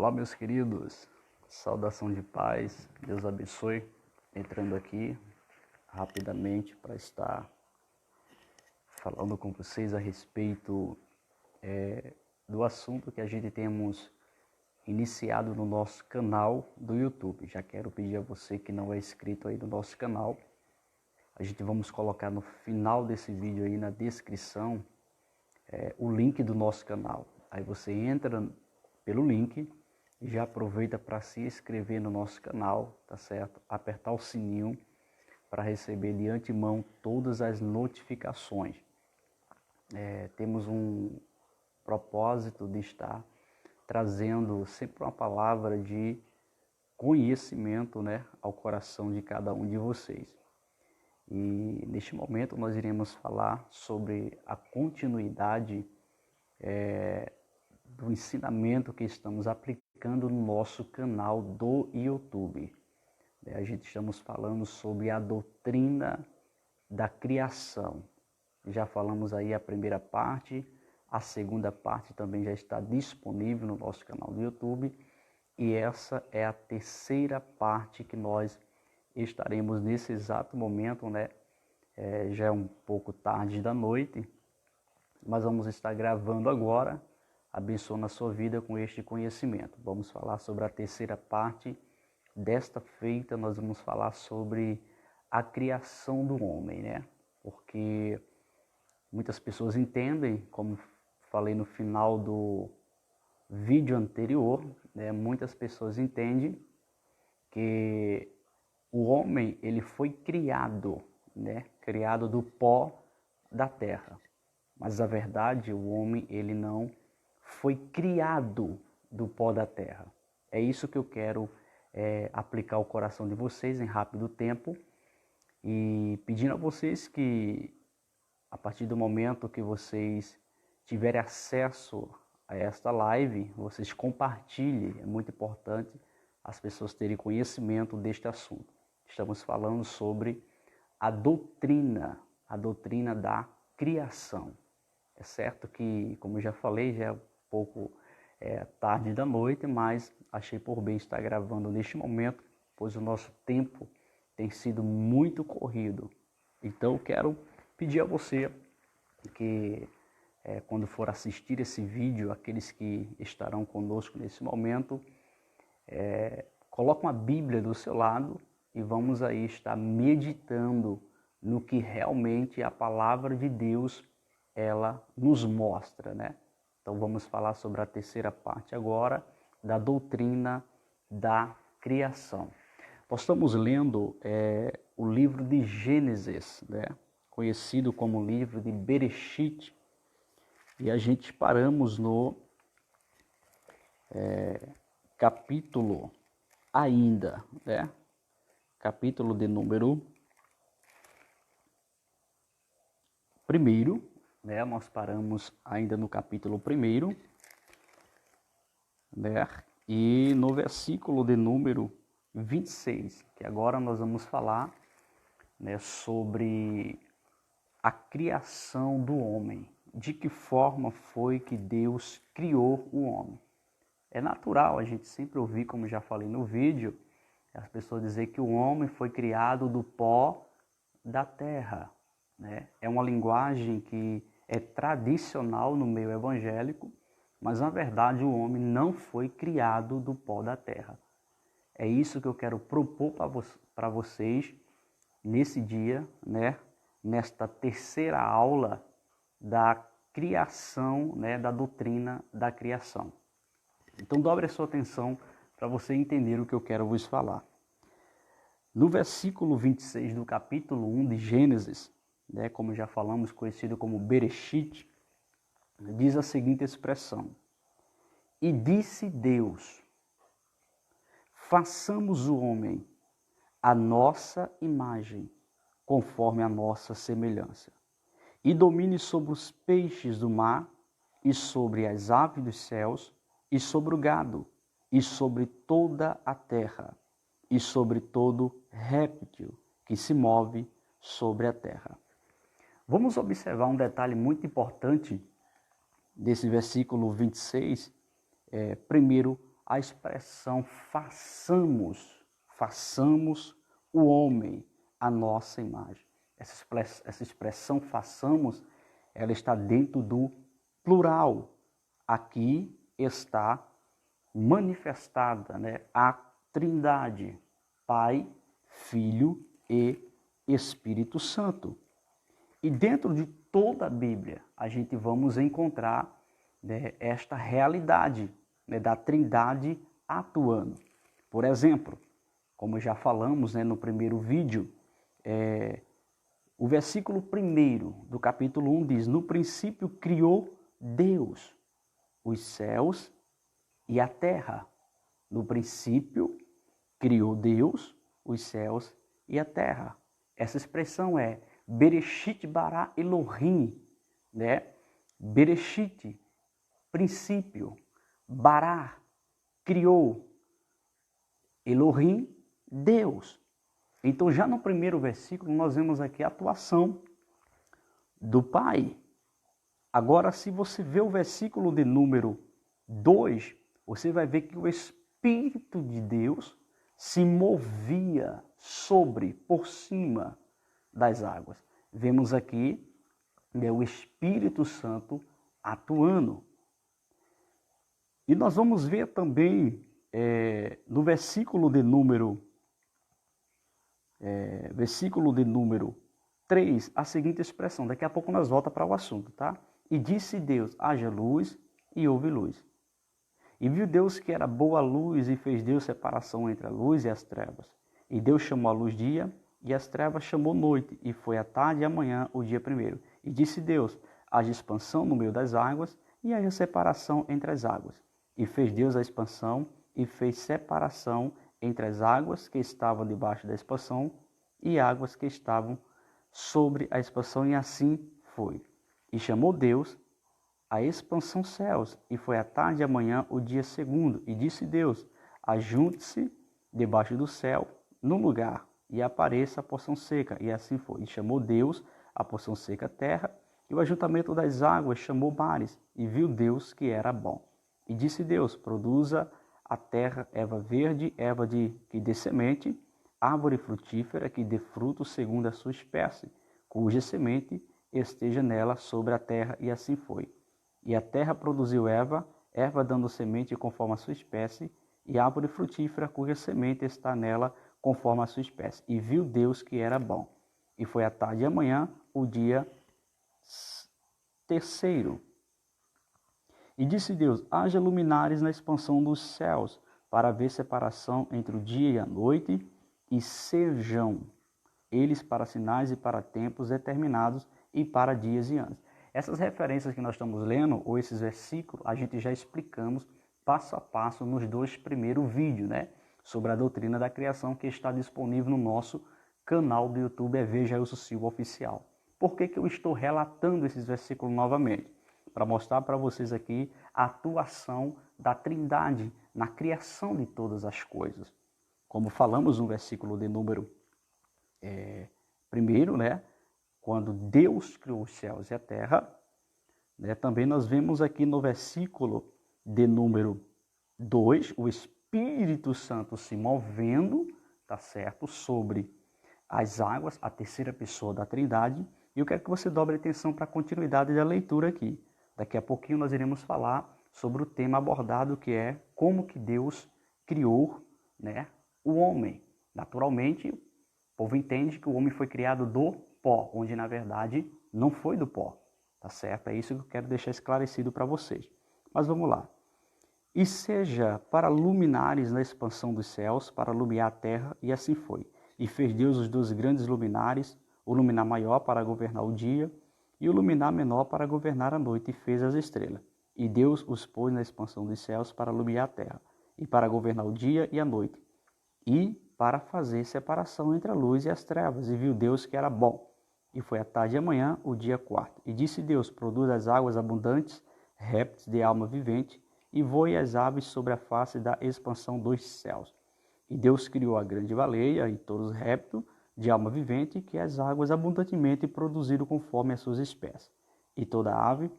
Olá, meus queridos, saudação de paz, Deus abençoe. Entrando aqui rapidamente para estar falando com vocês a respeito do assunto que a gente temos iniciado no nosso canal do YouTube. Já quero pedir a você que não é inscrito aí no nosso canal, a gente vamos colocar no final desse vídeo aí na descrição o link do nosso canal. Aí você entra pelo link e já aproveita para se inscrever no nosso canal, tá certo? Apertar o sininho para receber de antemão todas as notificações. Temos um propósito de estar trazendo sempre uma palavra de conhecimento, né, ao coração de cada um de vocês. E neste momento nós iremos falar sobre a continuidade do ensinamento que estamos aplicando no nosso canal do YouTube. A gente estamos falando sobre a doutrina da criação. Já falamos aí a primeira parte, a segunda parte também já está disponível no nosso canal do YouTube. E essa é a terceira parte que nós estaremos nesse exato momento, né? Já é um pouco tarde da noite, mas vamos estar gravando agora, abençoando a sua vida com este conhecimento. Vamos falar sobre a terceira parte. Desta feita nós vamos falar sobre a criação do homem, né? Porque muitas pessoas entendem, como falei no final do vídeo anterior, né? Muitas pessoas entendem que o homem ele foi criado, né? Criado do pó da terra. Mas a verdade, o homem ele não foi criado do pó da terra. É isso que eu quero aplicar ao coração de vocês em rápido tempo e pedindo a vocês que a partir do momento que vocês tiverem acesso a esta live, vocês compartilhem. É muito importante as pessoas terem conhecimento deste assunto. Estamos falando sobre a doutrina da criação. É certo que, como eu já falei, já é um pouco tarde da noite, mas achei por bem estar gravando neste momento, pois o nosso tempo tem sido muito corrido. Então eu quero pedir a você que quando for assistir esse vídeo, aqueles que estarão conosco nesse momento, coloque uma Bíblia do seu lado e vamos aí estar meditando no que realmente a palavra de Deus ela nos mostra, né? Então vamos falar sobre a terceira parte agora, da doutrina da criação. Nós estamos lendo o livro de Gênesis, né? Conhecido como livro de Bereshit, e a gente paramos no capítulo ainda, né? Capítulo de número 1, né? Nós paramos ainda no capítulo 1, né? E no versículo de número 26, que agora nós vamos falar, né, sobre a criação do homem. De que forma foi que Deus criou o homem? É natural a gente sempre ouvir, como já falei no vídeo, as pessoas dizer que o homem foi criado do pó da terra, né? É uma linguagem que é tradicional no meio evangélico, mas na verdade o homem não foi criado do pó da terra. É isso que eu quero propor para vocês nesse dia, né? Nesta terceira aula da criação, né? Da doutrina da criação. Então dobre a sua atenção para você entender o que eu quero vos falar. No versículo 26 do capítulo 1 de Gênesis, né, como já falamos, conhecido como Bereshit, diz a seguinte expressão: E disse Deus, façamos o homem à nossa imagem, conforme a nossa semelhança, e domine sobre os peixes do mar, e sobre as aves dos céus, e sobre o gado, e sobre toda a terra, e sobre todo réptil que se move sobre a terra. Vamos observar um detalhe muito importante desse versículo 26. Primeiro, a expressão façamos o homem à nossa imagem. Essa expressão façamos, ela está dentro do plural. Aqui está manifestada, né, a Trindade, Pai, Filho e Espírito Santo. E dentro de toda a Bíblia, a gente vamos encontrar, né, esta realidade, né, da Trindade atuando. Por exemplo, como já falamos, né, no primeiro vídeo, o versículo 1 do capítulo 1 diz: no princípio criou Deus os céus e a terra. No princípio criou Deus os céus e a terra. Essa expressão é Bereshit bara Elohim, né? Bereshit, princípio, bara, criou, Elohim, Deus. Então já no primeiro versículo nós vemos aqui a atuação do Pai. Agora, se você vê o versículo de número 2, você vai ver que o Espírito de Deus se movia por cima das águas. Vemos aqui, né, o Espírito Santo atuando. E nós vamos ver também no versículo de número 3, a seguinte expressão. Daqui a pouco nós voltamos para o assunto, tá? E disse Deus, haja luz, e houve luz. E viu Deus que era boa a luz, e fez Deus separação entre a luz e as trevas. E Deus chamou a luz dia, e as trevas chamou noite, e foi a tarde e a manhã o dia primeiro. E disse Deus, haja expansão no meio das águas, e haja separação entre as águas. E fez Deus a expansão, e fez separação entre as águas que estavam debaixo da expansão, e águas que estavam sobre a expansão, e assim foi. E chamou Deus a expansão céus, e foi a tarde e a manhã o dia segundo. E disse Deus, ajunte-se debaixo do céu, no lugar, e apareça a porção seca. E assim foi. E chamou Deus a porção seca terra, e o ajuntamento das águas chamou mares. E viu Deus que era bom. E disse Deus, produza a terra erva verde, erva que dê semente, árvore frutífera que dê fruto segundo a sua espécie, cuja semente esteja nela sobre a terra. E assim foi. E a terra produziu erva dando semente conforme a sua espécie, e árvore frutífera cuja semente está nela conforme a sua espécie. E viu Deus que era bom. E foi a tarde e a manhã o dia terceiro. E disse Deus, haja luminares na expansão dos céus, para haver separação entre o dia e a noite, e sejam eles para sinais e para tempos determinados, e para dias e anos. Essas referências que nós estamos lendo, ou esses versículos, a gente já explicamos passo a passo nos 2 primeiros vídeos, né? Sobre a doutrina da criação, que está disponível no nosso canal do YouTube, Veja Ailson Silva Oficial. Por que eu estou relatando esses versículos novamente? Para mostrar para vocês aqui a atuação da Trindade na criação de todas as coisas. Como falamos no versículo de número 1, né? Quando Deus criou os céus e a terra, né? Também nós vemos aqui no versículo de número 2, o Espírito Santo se movendo, tá certo? Sobre as águas, a terceira pessoa da Trindade. E eu quero que você dobre atenção para a continuidade da leitura aqui. Daqui a pouquinho nós iremos falar sobre o tema abordado, que é como que Deus criou, né, o homem. Naturalmente, o povo entende que o homem foi criado do pó, onde na verdade não foi do pó, tá certo? É isso que eu quero deixar esclarecido para vocês. Mas vamos lá. E seja para luminares na expansão dos céus, para iluminar a terra, e assim foi. E fez Deus os 2 grandes luminares, o luminar maior para governar o dia, e o luminar menor para governar a noite, e fez as estrelas. E Deus os pôs na expansão dos céus para iluminar a terra, e para governar o dia e a noite, e para fazer separação entre a luz e as trevas. E viu Deus que era bom. E foi a tarde e a manhã o dia 4. E disse Deus, produz as águas abundantes, répteis de alma vivente, e voe as aves sobre a face da expansão dos céus. E Deus criou a grande baleia e todos os répteis de alma vivente, que as águas abundantemente produziram conforme as suas espécies. E toda ave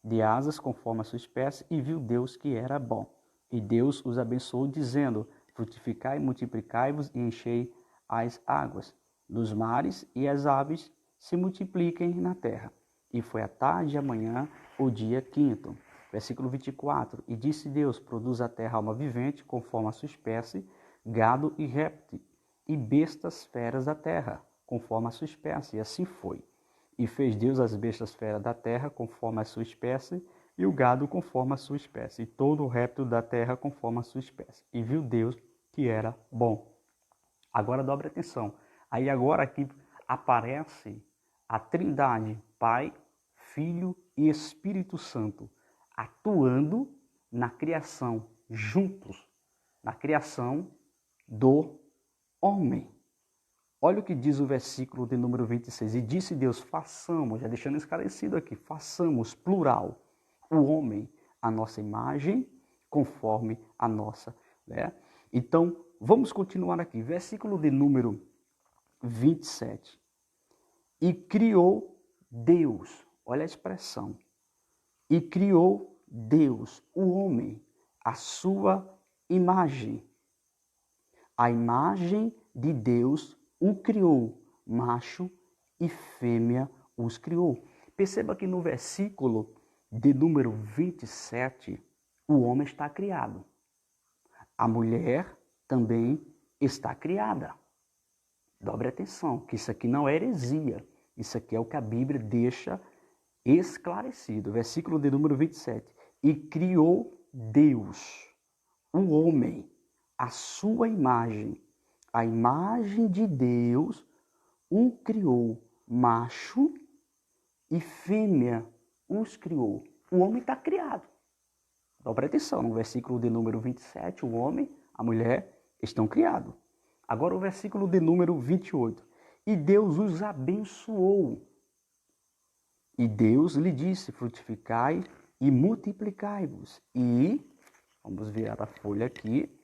de asas conforme a sua espécie, e viu Deus que era bom. E Deus os abençoou, dizendo: frutificai, multiplicai-vos e enchei as águas dos mares, e as aves se multipliquem na terra. E foi a tarde e a manhã, o dia quinto. Versículo 24. E disse Deus: produz a terra alma vivente, conforme a sua espécie, gado e réptil, e bestas feras da terra, conforme a sua espécie. E assim foi. E fez Deus as bestas feras da terra, conforme a sua espécie, e o gado conforme a sua espécie, e todo o réptil da terra conforme a sua espécie. E viu Deus que era bom. Agora dobre atenção. Aí agora aqui aparece a Trindade, Pai, Filho e Espírito Santo, atuando na criação, juntos, na criação do homem. Olha o que diz o versículo de número 26. E disse Deus, façamos, já deixando esclarecido aqui, façamos, plural, o homem, a nossa imagem, conforme a nossa, né? Então, vamos continuar aqui. Versículo de número 27. E criou Deus, olha a expressão. E criou Deus, o homem, a sua imagem. A imagem de Deus o criou, macho e fêmea os criou. Perceba que no versículo de número 27, o homem está criado. A mulher também está criada. Dobre atenção, que isso aqui não é heresia. Isso aqui é o que a Bíblia deixa esclarecido. Versículo de número 27. E criou Deus, o homem, a sua imagem. A imagem de Deus o criou, macho e fêmea os criou. O homem está criado. Dobre atenção, no versículo de número 27, o homem, a mulher estão criados. Agora o versículo de número 28. E Deus os abençoou. E Deus lhe disse, frutificai e multiplicai-vos. E, vamos virar a folha aqui,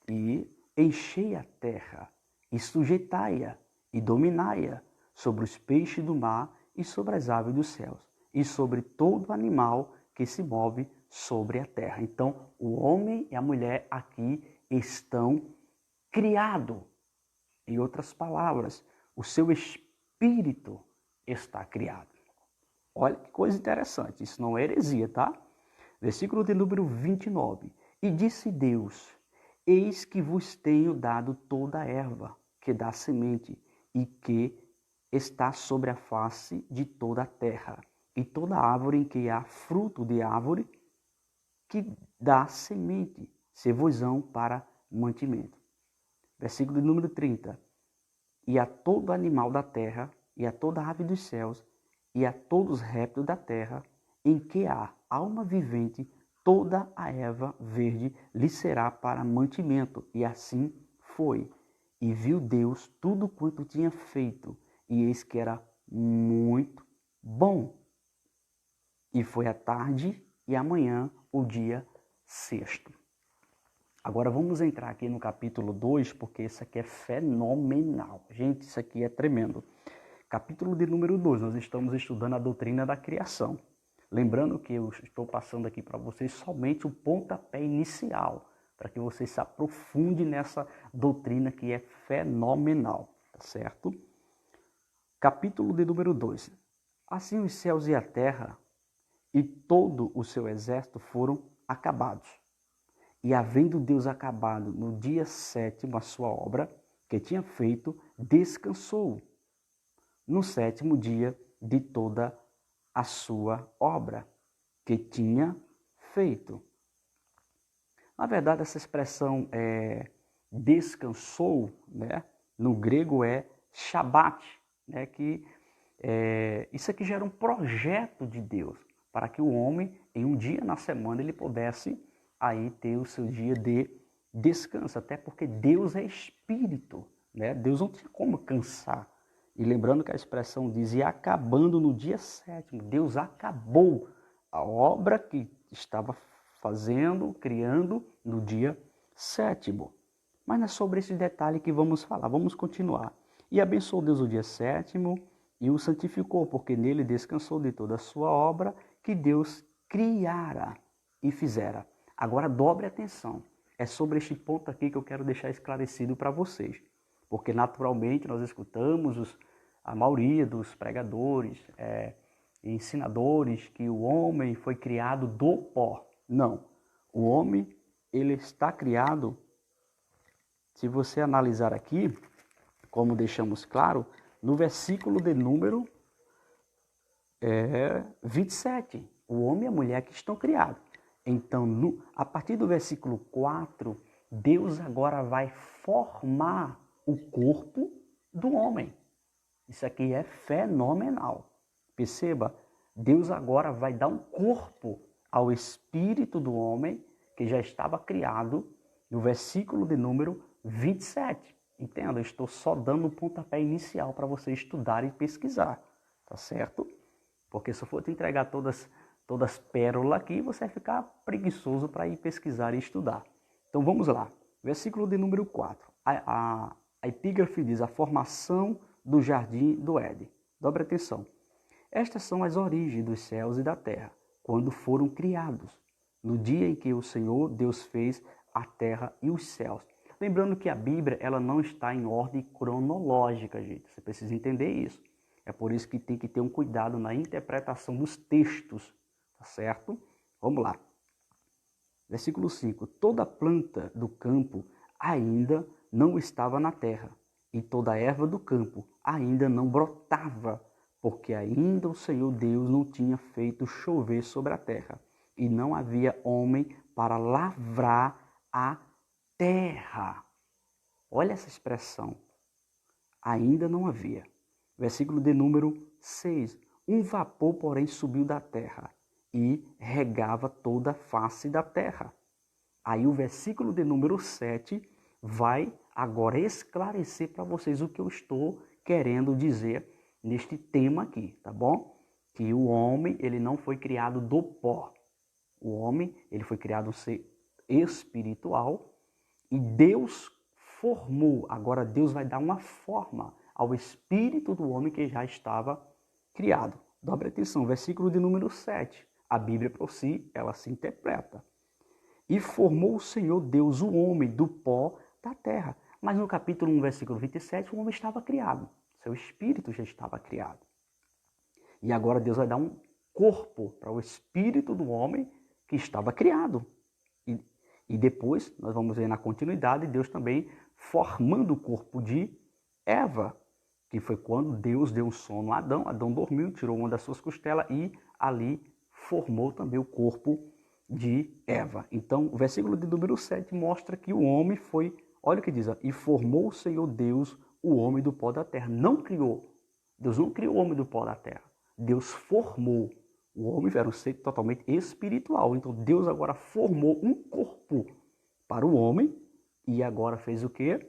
e enchei a terra, e sujeitai-a, e dominai-a, sobre os peixes do mar, e sobre as aves dos céus, e sobre todo animal que se move sobre a terra. Então, o homem e a mulher aqui estão criados. Em outras palavras, o seu espírito está criado. Olha que coisa interessante, isso não é heresia, tá? Versículo de número 29. E disse Deus, eis que vos tenho dado toda a erva que dá semente e que está sobre a face de toda a terra, e toda árvore em que há fruto de árvore que dá semente, se-vos-ão para mantimento. Versículo de número 30. E a todo animal da terra, e a toda ave dos céus, e a todos os répteis da terra, em que há alma vivente, toda a erva verde lhe será para mantimento. E assim foi. E viu Deus tudo quanto tinha feito, e eis que era muito bom. E foi a tarde e amanhã o dia sexto. Agora vamos entrar aqui no capítulo 2, porque isso aqui é fenomenal. Gente, isso aqui é tremendo. Capítulo de número 2, nós estamos estudando a doutrina da criação. Lembrando que eu estou passando aqui para vocês somente o pontapé inicial, para que vocês se aprofundem nessa doutrina que é fenomenal, tá certo? Capítulo de número 2. Assim os céus e a terra e todo o seu exército foram acabados. E havendo Deus acabado no dia sétimo a sua obra que tinha feito, descansou no sétimo dia de toda a sua obra que tinha feito. Na verdade, essa expressão descansou, né, no grego é Shabat, né, que isso aqui já era um projeto de Deus, para que o homem, em um dia na semana, ele pudesse aí ter o seu dia de descanso, até porque Deus é espírito, né? Deus não tinha como cansar. E lembrando que a expressão diz, e acabando no dia sétimo, Deus acabou a obra que estava fazendo, criando no dia sétimo. Mas não é sobre esse detalhe que vamos falar, vamos continuar. E abençoou Deus o dia sétimo e o santificou, porque nele descansou de toda a sua obra que Deus criara e fizera. Agora dobre atenção. É sobre este ponto aqui que eu quero deixar esclarecido para vocês. Porque naturalmente nós escutamos a maioria dos pregadores e ensinadores que o homem foi criado do pó. Não. O homem, ele está criado, se você analisar aqui, como deixamos claro, no versículo de número 27. O homem e a mulher que estão criados. Então, a partir do versículo 4, Deus agora vai formar o corpo do homem. Isso aqui é fenomenal. Perceba, Deus agora vai dar um corpo ao espírito do homem que já estava criado no versículo de número 27. Entenda, eu estou só dando um pontapé inicial para você estudar e pesquisar, tá certo? Porque se eu for te entregar todas pérolas aqui, você vai ficar preguiçoso para ir pesquisar e estudar. Então vamos lá, versículo de número 4. A epígrafe diz a formação do jardim do Éden. Dobre atenção. Estas são as origens dos céus e da terra, quando foram criados, no dia em que o Senhor Deus fez a terra e os céus. Lembrando que a Bíblia ela não está em ordem cronológica, gente. Você precisa entender isso. É por isso que tem que ter um cuidado na interpretação dos textos, tá certo? Vamos lá. Versículo 5. Toda planta do campo ainda não estava na terra, e toda erva do campo ainda não brotava, porque ainda o Senhor Deus não tinha feito chover sobre a terra, e não havia homem para lavrar a terra. Olha essa expressão. Ainda não havia. Versículo de número 6. Um vapor, porém, subiu da terra e regava toda a face da terra. Aí o versículo de número 7 vai agora esclarecer para vocês o que eu estou querendo dizer neste tema aqui, tá bom? Que o homem, ele não foi criado do pó. O homem, ele foi criado um ser espiritual e Deus formou. Agora Deus vai dar uma forma ao espírito do homem que já estava criado. Dobre atenção, versículo de número 7. A Bíblia por si, ela se interpreta. E formou o Senhor Deus o homem do pó da terra. Mas no capítulo 1, versículo 27, o homem estava criado. Seu espírito já estava criado. E agora Deus vai dar um corpo para o espírito do homem que estava criado. E depois, nós vamos ver na continuidade, Deus também formando o corpo de Eva, que foi quando Deus deu um sono a Adão. Adão dormiu, tirou uma das suas costelas e ali formou também o corpo de Eva. Então, o versículo de número 7 mostra que o homem foi, olha o que diz, e formou o Senhor Deus o homem do pó da terra. Não criou. Deus não criou o homem do pó da terra. Deus formou. O homem era um ser totalmente espiritual. Então, Deus agora formou um corpo para o homem e agora fez o quê?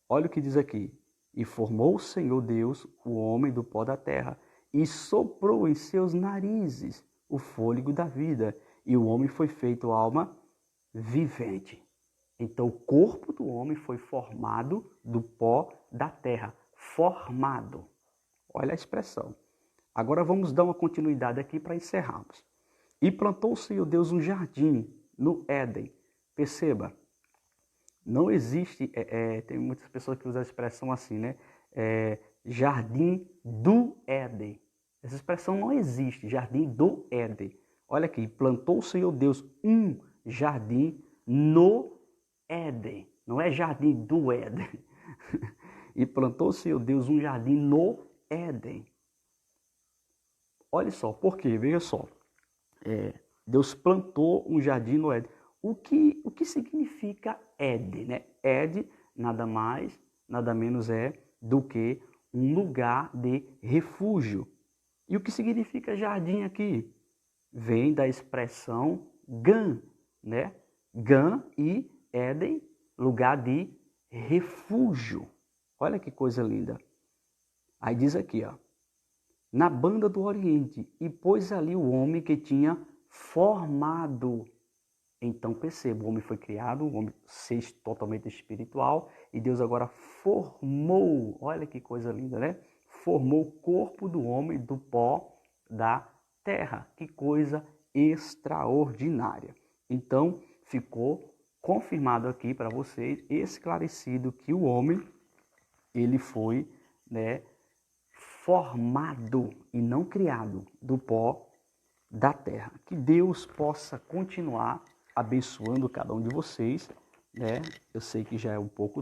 Olha o que diz aqui. E formou o Senhor Deus o homem do pó da terra e soprou em seus narizes o fôlego da vida. E o homem foi feito alma vivente. Então o corpo do homem foi formado do pó da terra. Formado. Olha a expressão. Agora vamos dar uma continuidade aqui para encerrarmos. E plantou o Senhor Deus um jardim no Éden. Perceba. Não existe, tem muitas pessoas que usam a expressão assim, né? Jardim do Éden. Essa expressão não existe, jardim do Éden. Olha aqui, plantou o Senhor Deus um jardim no Éden. Não é jardim do Éden. E plantou o Senhor Deus um jardim no Éden. Olha só, por quê? Veja só. Deus plantou um jardim no Éden. O que significa Éden, né? Éden nada mais, nada menos é do que um lugar de refúgio. E o que significa jardim aqui? Vem da expressão Gan, né? Gan e Éden, lugar de refúgio. Olha que coisa linda. Aí diz aqui, ó. Na banda do Oriente, e pôs ali o homem que tinha formado. Então perceba, o homem foi criado, o homem ser totalmente espiritual, e Deus agora formou, olha que coisa linda, né? Formou o corpo do homem do pó da terra. Que coisa extraordinária. Então, ficou confirmado aqui para vocês, esclarecido que o homem, ele foi, né, formado e não criado do pó da terra. Que Deus possa continuar abençoando cada um de vocês, né? Eu sei que já é um pouco